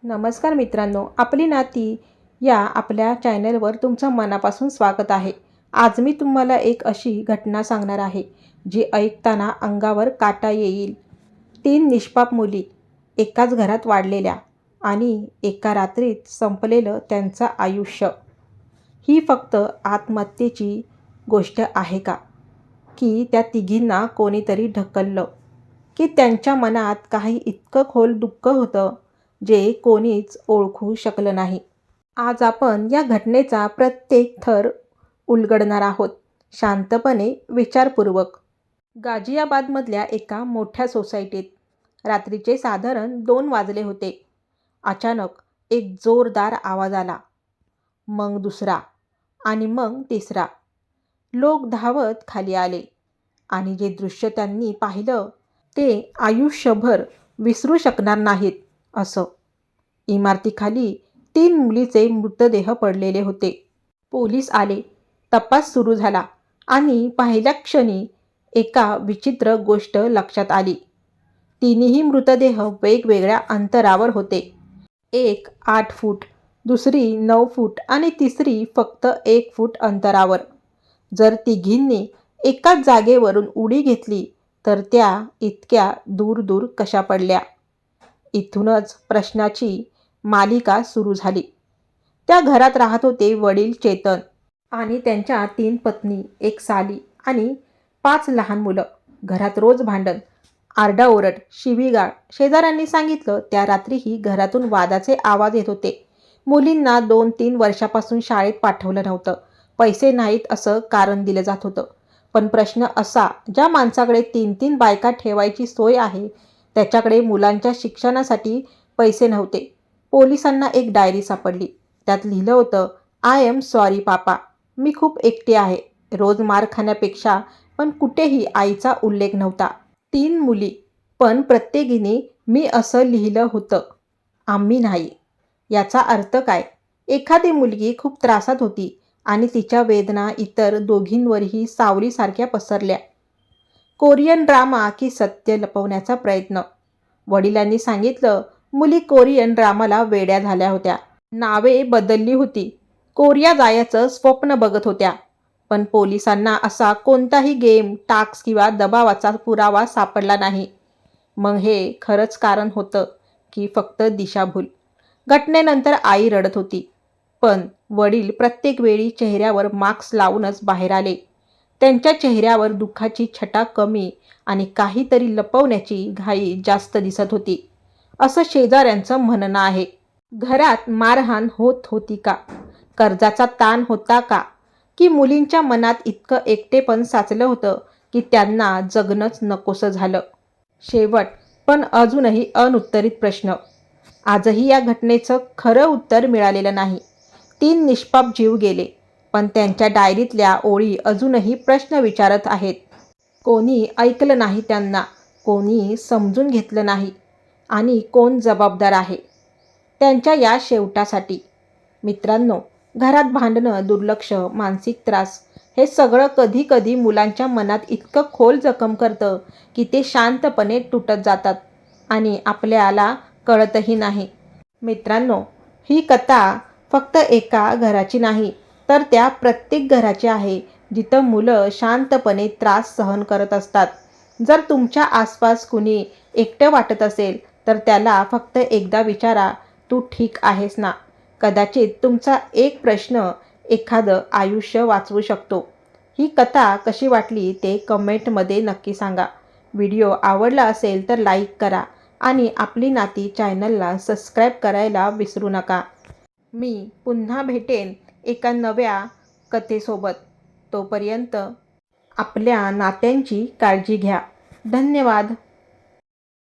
नमस्कार मित्रांनो, आपली नाती या आपल्या चॅनलवर तुमचं मनापासून स्वागत आहे. आज मी तुम्हाला एक अशी घटना सांगणार आहे जी ऐकताना अंगावर काटा येईल. 3 निष्पाप मुली एकाच घरात वाढलेल्या आणि एका रात्रीत संपलेलं त्यांचं आयुष्य. ही फक्त आत्महत्येची गोष्ट आहे का? की त्या तिघींना कोणीतरी ढकललं? की त्यांच्या मनात काही इतकं खोल दुःख होतं जे कोणीच ओळखू शकलं नाही? आज आपण या घटनेचा प्रत्येक थर उलगडणार आहोत, शांतपणे, विचारपूर्वक. गाझियाबादमधल्या एका मोठ्या सोसायटीत रात्रीचे साधारण 2 वाजले होते. अचानक एक जोरदार आवाज आला. मग दुसरा आणि मग तिसरा. लोक धावत खाली आले आणि जे दृश्य त्यांनी पाहिलं ते आयुष्यभर विसरू शकणार नाहीत असं. इमारतीखाली 3 मुलीचे मृतदेह पडलेले होते. पोलीस आले, तपास सुरू झाला आणि पहिल्या क्षणी एका विचित्र गोष्ट लक्षात आली. तिन्ही मृतदेह वेगवेगळ्या अंतरावर होते. एक 8 फूट, दुसरी 9 फूट आणि तिसरी फक्त 1 फूट अंतरावर. जर तिघींनी एकाच जागेवरून उडी घेतली तर त्या इतक्या दूर दूर कशा पडल्या? इथूनच प्रश्नाची मालिका सुरू झाली. त्या घरात राहत होते वडील चेतन आणि त्यांच्या 3 पत्नी, एक साली आणि 5 लहान मुलं. घरात रोज भांडण, आरडाओरड, शिवीगाळ. शेजाऱ्यांनी सांगितलं त्या रात्रीही घरातून वादाचे आवाज येत होते. मुलींना 2-3 वर्षापासून शाळेत पाठवलं नव्हतं. पैसे नाहीत असं कारण दिलं जात होतं. पण प्रश्न असा, ज्या माणसाकडे 3-3 बायका ठेवायची सोय आहे त्याच्याकडे मुलांच्या शिक्षणासाठी पैसे नव्हते. पोलिसांना एक डायरी सापडली. त्यात लिहिलं होतं, आय एम सॉरी पापा. मी खूप एकटी आहे. रोज मार खाण्यापेक्षा. पण कुठेही आईचा उल्लेख नव्हता. 3 मुली, पण प्रत्येकीने मी असं लिहिलं होतं, आम्ही नाही. याचा अर्थ काय? एखादी मुलगी खूप त्रासात होती आणि तिच्या वेदना इतर दोघींवरही सावलीसारख्या पसरल्या. कोरियन ड्रामा की सत्य लपवण्याचा प्रयत्न? वडिलांनी सांगितलं, मुली कोरियन ड्रामाला वेड्या झाल्या होत्या. नावे बदलली होती. कोरिया जायचं स्वप्न बघत होत्या. पण पोलिसांना असा कोणताही गेम, टास्क किंवा दबावाचा पुरावा सापडला नाही. मग हे खरंच कारण होतं की फक्त दिशाभूल? घटनेनंतर आई रडत होती. पण वडील प्रत्येक वेळी चेहऱ्यावर मास्क लावूनच बाहेर आले. त्यांच्या चेहऱ्यावर दुःखाची छटा कमी आणि काहीतरी लपवण्याची घाई जास्त दिसत होती, असं शेजाऱ्यांचं म्हणणं आहे. घरात मारहाण होत होती का? कर्जाचा ताण होता का? की मुलींच्या मनात इतकं एकटेपण साचलं होतं की त्यांना जगणंच नकोसं झालं? शेवट पण अजूनही अनुत्तरित प्रश्न. आजही या घटनेचं खरं उत्तर मिळालेलं नाही. 3 निष्पाप जीव गेले, पण त्यांच्या डायरीतल्या ओळी अजूनही प्रश्न विचारत आहेत. कोणी ऐकलं नाही त्यांना, कोणी समजून घेतलं नाही आणि कोण जबाबदार आहे त्यांच्या या शेवटासाठी? मित्रांनो, घरात भांडणं, दुर्लक्ष, मानसिक त्रास हे सगळं कधी कधी मुलांच्या मनात इतकं खोल जखम करतं की ते शांतपणे तुटत जातात आणि आपल्याला कळतही नाही. मित्रांनो, ही कथा फक्त एका घराची नाही, तर त्या प्रत्येक घराची आहे जिथं मुलं शांतपणे त्रास सहन करत असतात. जर तुमच्या आसपास कुणी एकटं वाटत असेल तर त्याला फक्त एकदा विचारा, तू ठीक आहेस ना? कदाचित तुमचा एक प्रश्न एखादं आयुष्य वाचवू शकतो. ही कथा कशी वाटली ते कमेंटमध्ये नक्की सांगा. व्हिडिओ आवडला असेल तर लाईक करा आणि आपली नाती चॅनलला सबस्क्राईब करायला विसरू नका. मी पुन्हा भेटेन एका नव्या कथेसोबत. तोपर्यंत आपल्या नात्यांची काळजी घ्या. धन्यवाद.